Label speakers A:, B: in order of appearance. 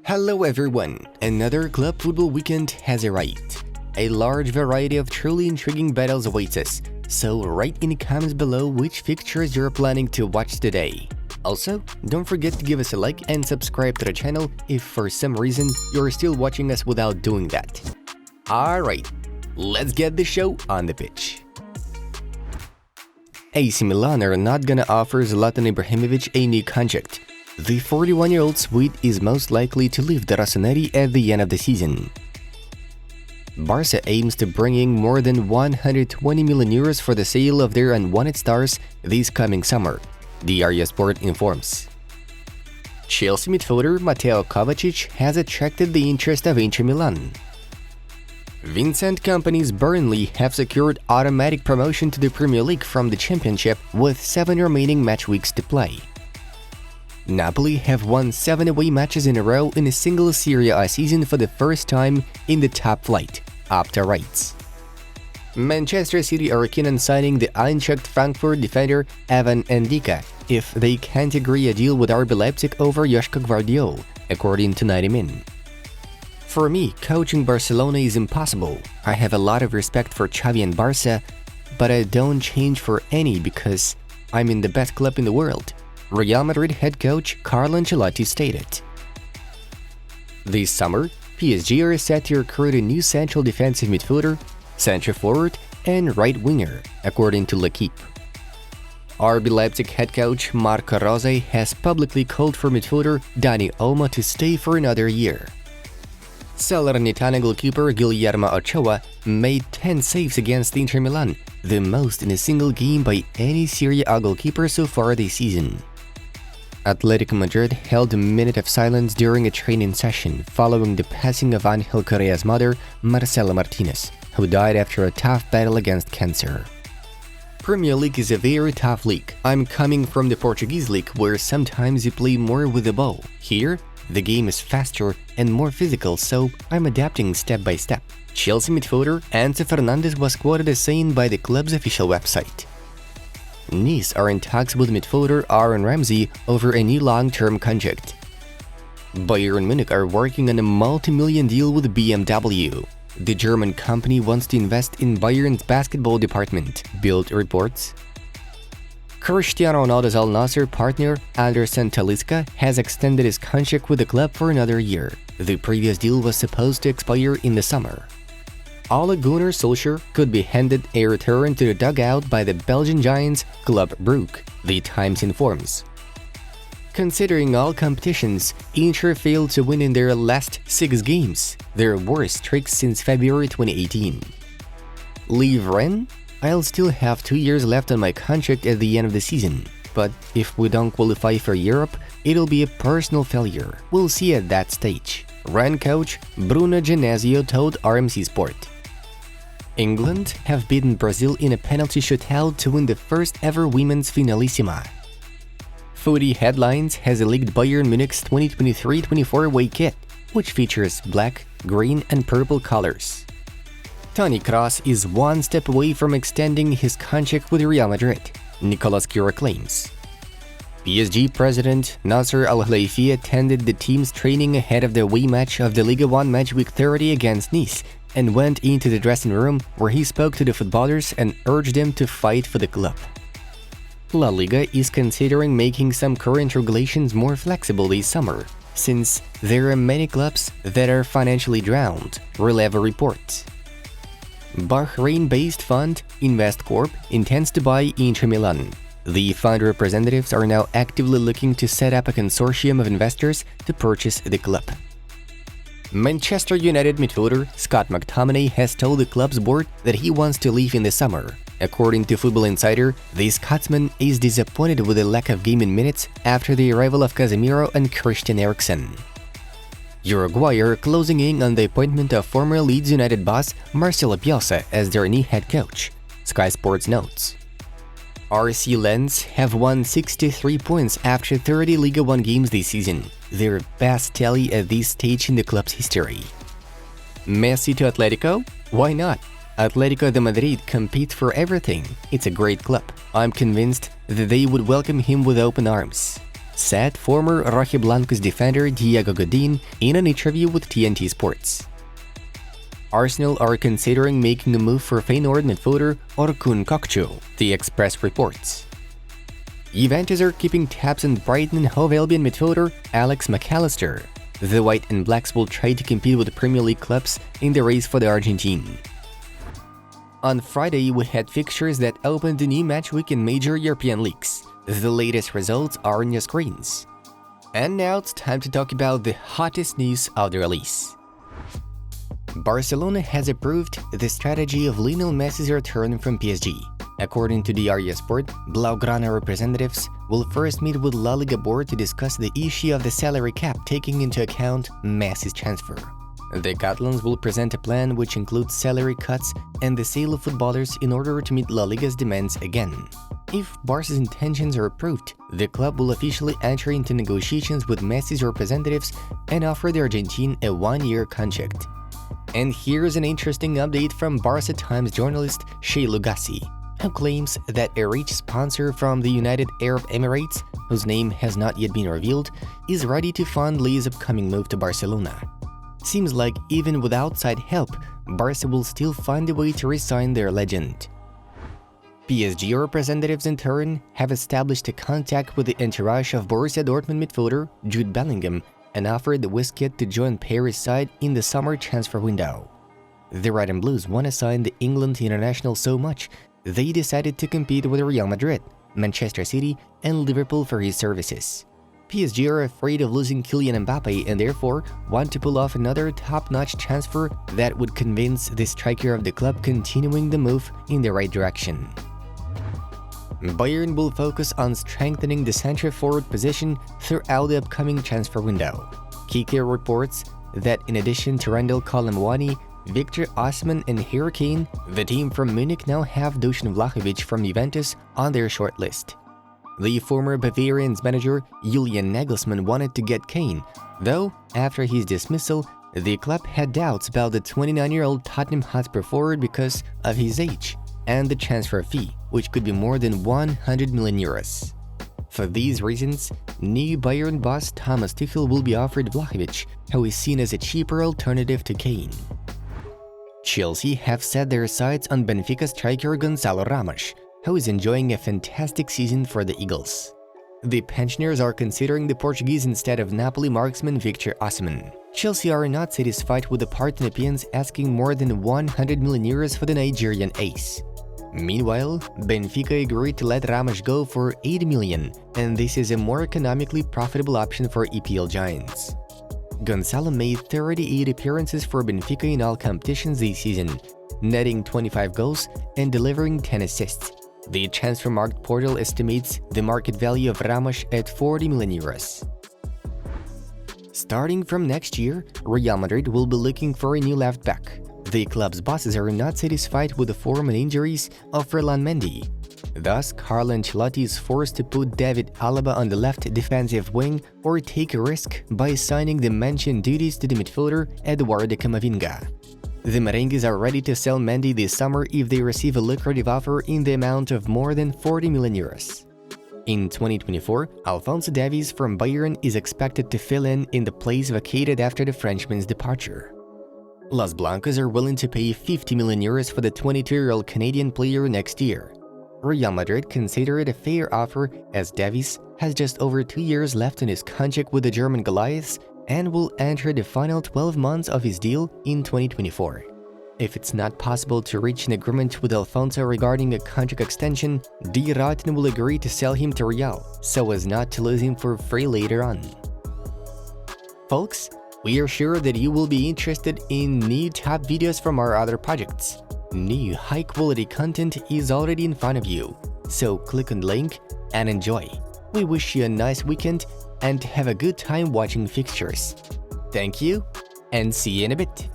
A: Hello everyone! Another club football weekend has arrived. A large variety of truly intriguing battles awaits us, so write in the comments below which fixtures you're planning to watch today. Also, don't forget to give us a like and subscribe to the channel if for some reason you're still watching us without doing that. Alright, let's get the show on the pitch. AC Milan are not gonna offer Zlatan Ibrahimovic a new contract. The 41-year-old Swede is most likely to leave the Rossoneri at the end of the season. Barça aims to bring in more than 120 million euros for the sale of their unwanted stars this coming summer, the Area Sport informs. Chelsea midfielder Mateo Kovacic has attracted the interest of Inter Milan. Vincent Kompany's Burnley have secured automatic promotion to the Premier League from the Championship with 7 remaining match weeks to play. Napoli have won 7 away matches in a row in a single Serie A season for the first time in the top flight, Opta writes. Manchester City are keen on signing the Eintracht Frankfurt defender Evan Ndika if they can't agree a deal with RB Leipzig over Joško Gvardiol, according to 90 Min. For me, coaching Barcelona is impossible. I have a lot of respect for Xavi and Barça, but I don't change for any because I'm in the best club in the world, Real Madrid head coach Carlo Ancelotti stated. This summer, PSG are set to recruit a new central defensive midfielder, centre forward, and right winger, according to L'Equipe. RB Leipzig head coach Marco Rose has publicly called for midfielder Dani Olmo to stay for another year. Salernitana goalkeeper Guillermo Ochoa made 10 saves against Inter Milan, the most in a single game by any Serie A goalkeeper so far this season. Atletico Madrid held a minute of silence during a training session following the passing of Angel Correa's mother, Marcela Martinez, who died after a tough battle against cancer. Premier League is a very tough league. I'm coming from the Portuguese league where sometimes you play more with the ball. Here, the game is faster and more physical, so I'm adapting step by step. Chelsea midfielder Enzo Fernandez was quoted as saying by the club's official website. Nice are in talks with midfielder Aaron Ramsey over a new long-term contract. Bayern Munich are working on a multi-million deal with BMW. The German company wants to invest in Bayern's basketball department, Bild reports. Cristiano Ronaldo's Al Nassr partner Anderson Talisca has extended his contract with the club for another year. The previous deal was supposed to expire in the summer. Ole Gunnar Solskjaer could be handed a return to the dugout by the Belgian giants Club Brugge, the Times informs. Considering all competitions, Inter failed to win in their last 6 games, their worst streak since February 2018. Leave Rennes? I'll still have 2 years left on my contract at the end of the season, but if we don't qualify for Europe, it'll be a personal failure. We'll see at that stage, Rennes coach Bruno Genesio told RMC Sport. England have beaten Brazil in a penalty shootout to win the first ever women's finalissima. Footy Headlines has leaked Bayern Munich's 2023-24 away kit, which features black, green, and purple colors. Toni Kroos is one step away from extending his contract with Real Madrid, Nicolas Cura claims. PSG president Nasser Al-Khelaifi attended the team's training ahead of the away match of the Liga 1 match week 30 against Nice and went into the dressing room where he spoke to the footballers and urged them to fight for the club. La Liga is considering making some current regulations more flexible this summer, since there are many clubs that are financially drowned, Releva reports. Bahrain-based fund InvestCorp intends to buy Inter Milan. The fund representatives are now actively looking to set up a consortium of investors to purchase the club. Manchester United midfielder Scott McTominay has told the club's board that he wants to leave in the summer. According to Football Insider, the Scotsman is disappointed with the lack of game minutes after the arrival of Casemiro and Christian Eriksen. Uruguay are closing in on the appointment of former Leeds United boss Marcelo Bielsa as their new head coach, Sky Sports notes. RC Lens have won 63 points after 30 Liga 1 games this season, their best tally at this stage in the club's history. Messi to Atletico? Why not? Atletico de Madrid competes for everything. It's a great club. I'm convinced that they would welcome him with open arms. said former Rojiblancos defender Diego Godin in an interview with TNT Sports. Arsenal are considering making a move for Feyenoord midfielder Orkun Kökçü, the Express reports. Juventus are keeping tabs on Brighton and Hove Albion midfielder Alex McAllister. The White and Blacks will try to compete with the Premier League clubs in the race for the Argentine. On Friday, we had fixtures that opened a new match week in major European leagues. The latest results are on your screens. And now it's time to talk about the hottest news of the release. Barcelona has approved the strategy of Lionel Messi's return from PSG. According to Diario Sport, Blaugrana representatives will first meet with La Liga board to discuss the issue of the salary cap, taking into account Messi's transfer. The Catalans will present a plan which includes salary cuts and the sale of footballers in order to meet La Liga's demands again. If Barca's intentions are approved, the club will officially enter into negotiations with Messi's representatives and offer the Argentine a one-year contract. And here's an interesting update from Barca Times journalist Shea Lugassi, who claims that a rich sponsor from the United Arab Emirates, whose name has not yet been revealed, is ready to fund Lee's upcoming move to Barcelona. Seems like even with outside help, Barca will still find a way to re-sign their legend. PSG representatives in turn have established a contact with the entourage of Borussia Dortmund midfielder Jude Bellingham and offered the whizkid to join Paris' side in the summer transfer window. The Red and Blues want to sign the England international so much, they decided to compete with Real Madrid, Manchester City, and Liverpool for his services. PSG are afraid of losing Kylian Mbappe and therefore want to pull off another top-notch transfer that would convince the striker of the club continuing the move in the right direction. Bayern will focus on strengthening the centre-forward position throughout the upcoming transfer window. Kicker reports that in addition to Randal Kolo Muani, Victor Osimhen and Harry Kane, the team from Munich now have Dusan Vlahovic from Juventus on their shortlist. The former Bavarians manager Julian Nagelsmann wanted to get Kane, though after his dismissal, the club had doubts about the 29-year-old Tottenham Hotspur forward because of his age and the transfer fee, which could be more than 100 million euros. For these reasons, new Bayern boss Thomas Tuchel will be offered Vlahovic, who is seen as a cheaper alternative to Kane. Chelsea have set their sights on Benfica striker Gonzalo Ramos, who is enjoying a fantastic season for the Eagles. The pensioners are considering the Portuguese instead of Napoli marksman Victor Osimhen. Chelsea are not satisfied with the Partenopians asking more than 100 million euros for the Nigerian ace. Meanwhile, Benfica agreed to let Ramos go for 80 million, and this is a more economically profitable option for EPL giants. Gonzalo made 38 appearances for Benfica in all competitions this season, netting 25 goals and delivering 10 assists. The Transfermarkt portal estimates the market value of Ramos at 40 million euros. Starting from next year, Real Madrid will be looking for a new left back. The club's bosses are not satisfied with the form and injuries of Ferland Mendy. Thus, Carlo Ancelotti is forced to put David Alaba on the left defensive wing or take a risk by assigning the mentioned duties to the midfielder Eduardo Camavinga. The Merengues are ready to sell Mendy this summer if they receive a lucrative offer in the amount of more than 40 million euros. In 2024, Alphonso Davies from Bayern is expected to fill in the place vacated after the Frenchman's departure. Los Blancos are willing to pay 50 million euros for the 22-year-old Canadian player next year. Real Madrid consider it a fair offer as Davies has just over 2 years left on his contract with the German Goliaths and will enter the final 12 months of his deal in 2024. If it's not possible to reach an agreement with Alfonso regarding a contract extension, Die Roten will agree to sell him to Real, so as not to lose him for free later on. Folks, we are sure that you will be interested in new top videos from our other projects. New high-quality content is already in front of you, so click on the link and enjoy. We wish you a nice weekend and have a good time watching fixtures. Thank you, and see you in a bit.